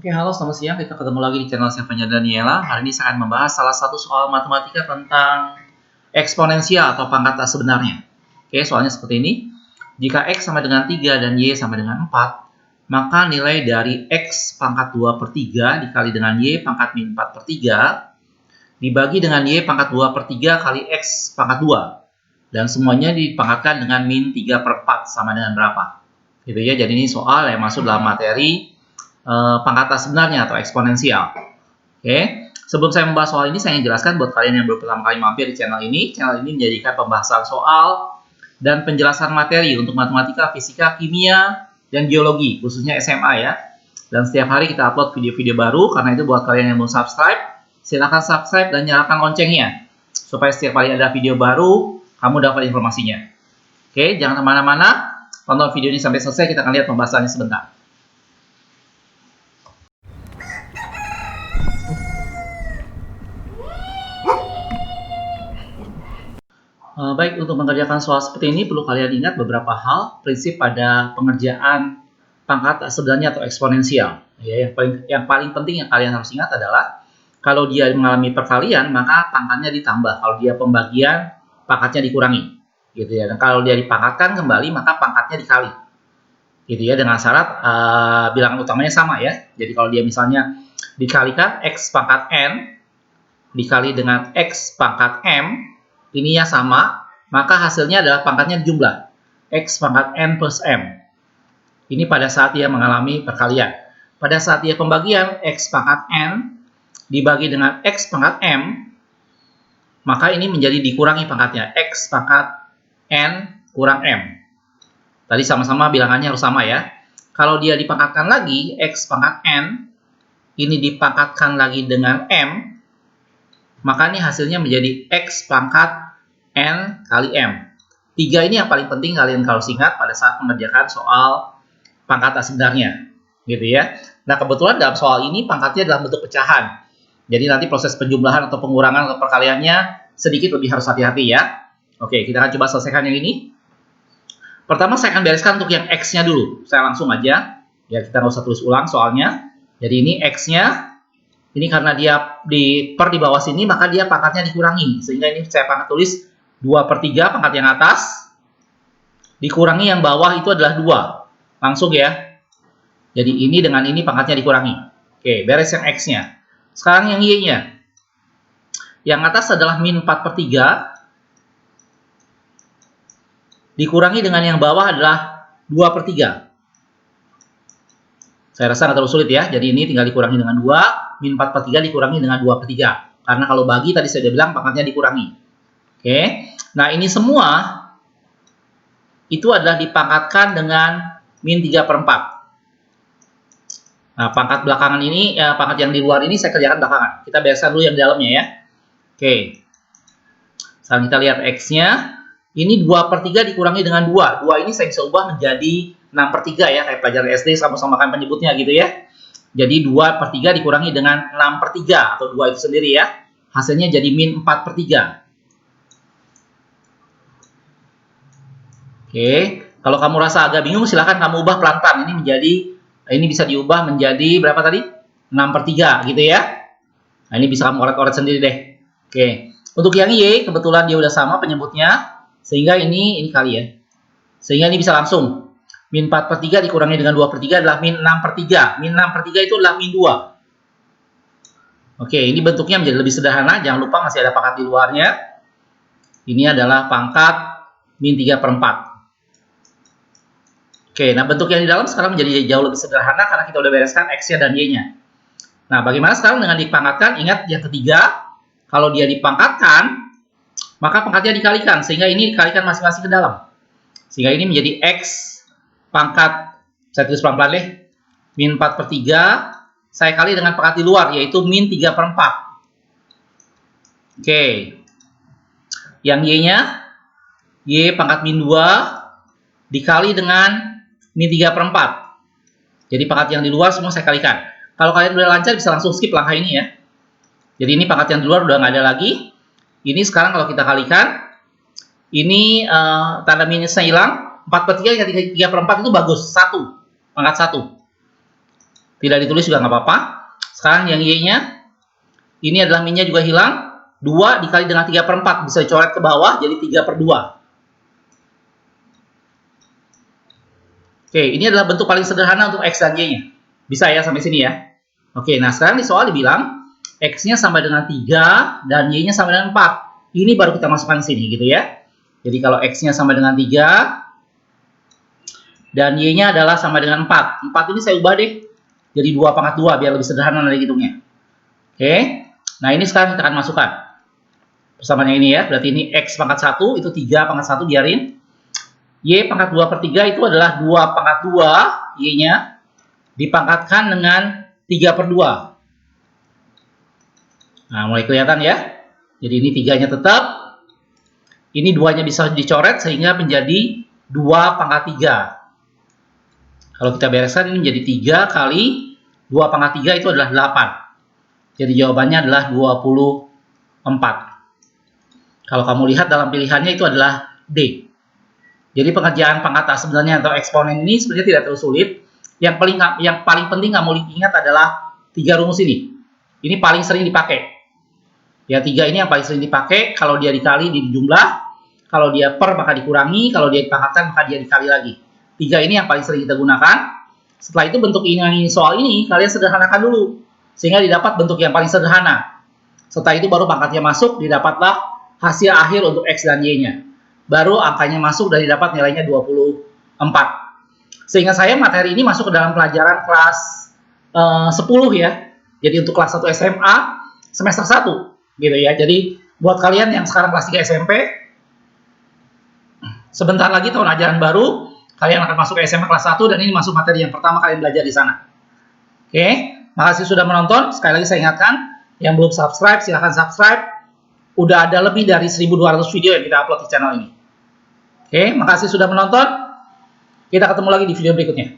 Oke, halo selamat siang. Kita ketemu lagi di channel Siapanya Daniela. Hari ini saya akan membahas salah satu soal matematika tentang eksponensial atau pangkat tak sebenarnya. Oke, soalnya seperti ini. Jika X sama dengan 3 dan Y sama dengan 4, maka nilai dari X pangkat 2 per 3 dikali dengan Y pangkat min 4 per 3 dibagi dengan Y pangkat 2 per 3 kali X pangkat 2. Dan semuanya dipangkatkan dengan min 3 per 4 sama dengan berapa? Gitu ya, jadi ini soal yang masuk dalam materi pangkat tak sebenarnya atau eksponensial. Oke, sebelum saya membahas soal ini, saya ingin jelaskan buat kalian yang baru pertama kali mampir di channel ini. Channel ini menjadikan pembahasan soal dan penjelasan materi untuk matematika, fisika, kimia, dan geologi, khususnya SMA ya. Dan setiap hari kita upload video-video baru. Karena itu buat kalian yang belum subscribe, silahkan subscribe dan nyalakan loncengnya supaya setiap kali ada video baru, kamu dapat informasinya. Oke, jangan kemana-mana. Tonton video ini sampai selesai, kita akan lihat pembahasannya sebentar. Baik, untuk mengerjakan soal seperti ini perlu kalian ingat beberapa hal prinsip pada pengerjaan pangkat tak sebenarnya atau eksponensial. Ya, yang paling penting yang kalian harus ingat adalah kalau dia mengalami perkalian maka pangkatnya ditambah, kalau dia pembagian pangkatnya dikurangi, gitu ya. Dan kalau dia dipangkatkan kembali maka pangkatnya dikali, gitu ya, dengan syarat bilangan utamanya sama ya. Jadi kalau dia misalnya dikalikan x pangkat n dikali dengan x pangkat m, ininya sama, maka hasilnya adalah pangkatnya dijumlah, x pangkat n plus m. Ini pada saat dia mengalami perkalian. Pada saat dia pembagian, x pangkat n dibagi dengan x pangkat m, maka ini menjadi dikurangi pangkatnya, x pangkat n kurang m. Tadi sama-sama bilangannya harus sama ya. Kalau dia dipangkatkan lagi, x pangkat n, ini dipangkatkan lagi dengan m, maka ini hasilnya menjadi x pangkat n kali m. 3 ini yang paling penting kalian harus ingat pada saat mengerjakan soal pangkat tak sebenarnya, gitu ya. Nah, kebetulan dalam soal ini pangkatnya dalam bentuk pecahan. Jadi nanti proses penjumlahan atau pengurangan atau perkaliannya sedikit lebih harus hati-hati ya. Oke, kita akan coba selesaikan yang ini. Pertama saya akan bereskan untuk yang x-nya dulu. Saya langsung aja, ya kita nggak usah tulis ulang soalnya. Jadi ini x-nya. Ini karena dia di bawah sini, maka dia pangkatnya dikurangi. Sehingga ini saya pangkat tulis 2 per 3 pangkat yang atas. Dikurangi yang bawah itu adalah 2. Langsung ya. Jadi ini dengan ini pangkatnya dikurangi. Oke, beres yang X-nya. Sekarang yang Y-nya. Yang atas adalah min 4 per 3. Dikurangi dengan yang bawah adalah 2 per 3. Saya rasa nggak terlalu sulit ya. Jadi ini tinggal dikurangi dengan 2. Min 4 per 3 dikurangi dengan 2 per 3. Karena kalau bagi tadi saya sudah bilang pangkatnya dikurangi. Oke. Nah ini semua itu adalah dipangkatkan dengan min 3 per 4. Nah pangkat belakangan ini, pangkat yang di luar ini saya kerjakan belakangan. Kita bereskan dulu yang di dalamnya ya. Oke. Sekarang kita lihat X-nya. Ini 2 per 3 dikurangi dengan 2. 2 ini saya bisa ubah menjadi 6 per 3 ya. Kayak pelajaran SD sama-sama kan penyebutnya gitu ya. Jadi 2 per 3 dikurangi dengan 6 per 3. Atau 2 itu sendiri ya. Hasilnya jadi min 4 per 3. Oke. Kalau kamu rasa agak bingung silahkan kamu ubah pelan-pelan. Ini bisa diubah menjadi berapa tadi? 6 per 3 gitu ya. Nah ini bisa kamu oret-oret sendiri deh. Oke. Untuk yang Y kebetulan dia udah sama penyebutnya. Sehingga ini kali ya. Sehingga ini bisa langsung. Min 4 per 3 dikurangi dengan 2 per 3 adalah min 6 per 3. Min 6 per 3 itu adalah min 2. Oke, ini bentuknya menjadi lebih sederhana. Jangan lupa masih ada pangkat di luarnya. Ini adalah pangkat min 3 per 4. Oke, nah bentuk yang di dalam sekarang menjadi jauh lebih sederhana karena kita udah bereskan X-nya dan Y-nya. Nah, bagaimana sekarang dengan dipangkatkan? Ingat yang ketiga, kalau dia dipangkatkan, maka pangkatnya dikalikan, sehingga ini dikalikan masing-masing ke dalam. Sehingga ini menjadi X pangkat, saya tulis pelan-pelan deh, min 4 per 3, saya kali dengan pangkat di luar, yaitu min 3 per 4. Oke. Yang Y-nya, Y pangkat min 2, dikali dengan min 3 per 4. Jadi pangkat yang di luar semua saya kalikan. Kalau kalian udah lancar bisa langsung skip langkah ini ya. Jadi ini pangkat yang di luar udah nggak ada lagi. Ini sekarang kalau kita kalikan, ini tanda minusnya hilang. 4 per 3 dengan 3 per 4 itu bagus. 1. Pangkat 1. Tidak ditulis juga nggak apa-apa. Sekarang yang Y-nya, ini adalah min-nya juga hilang. 2 dikali dengan 3/4 bisa dicoret ke bawah jadi 3/2. Oke, ini adalah bentuk paling sederhana untuk X dan Y-nya. Bisa ya sampai sini ya. Oke, nah sekarang di soal dibilang X-nya sama dengan 3 dan Y-nya sama dengan 4. Ini baru kita masukkan ke sini gitu ya. Jadi kalau X-nya sama dengan 3 dan Y-nya adalah sama dengan 4. 4 ini saya ubah deh jadi 2/2 biar lebih sederhana nanti hitungnya. Oke, nah ini sekarang kita akan masukkan. Persamaannya ini ya, berarti ini X pangkat 1 itu 3/1 biarin. Y pangkat 2/3 itu adalah 2/2 Y-nya dipangkatkan dengan 3/2. Nah, mulai kelihatan ya. Jadi ini 3-nya tetap. Ini 2-nya bisa dicoret sehingga menjadi 2/3. Kalau kita bereskan ini menjadi 3 kali 2/3 itu adalah 8. Jadi jawabannya adalah 24. Kalau kamu lihat dalam pilihannya itu adalah D. Jadi pengerjaan pangkat tak sebenarnya atau eksponen ini sebenarnya tidak terlalu sulit. Yang paling penting kamu ingat adalah 3 rumus ini. Ini paling sering dipakai. Ya 3 ini yang paling sering dipakai. Kalau dia dikali dijumlah, kalau dia per maka dikurangi, kalau dia dipangkatkan maka dia dikali lagi. 3 ini yang paling sering kita gunakan. Setelah itu bentuk ini soal ini kalian sederhanakan dulu sehingga didapat bentuk yang paling sederhana. Setelah itu baru pangkatnya masuk, didapatlah hasil akhir untuk X dan Y-nya. Baru angkanya masuk dan didapat nilainya 24. Sehingga saya materi ini masuk ke dalam pelajaran kelas 10 ya. Jadi untuk kelas 1 SMA semester 1 gitu ya. Jadi buat kalian yang sekarang kelas 3 SMP, sebentar lagi tahun ajaran baru, kalian akan masuk ke SMA kelas 1 dan ini masuk materi yang pertama kalian belajar di sana. Oke, makasih sudah menonton. Sekali lagi saya ingatkan, yang belum subscribe silahkan subscribe. Udah ada lebih dari 1.200 video yang kita upload di channel ini. Oke, makasih sudah menonton. Kita ketemu lagi di video berikutnya.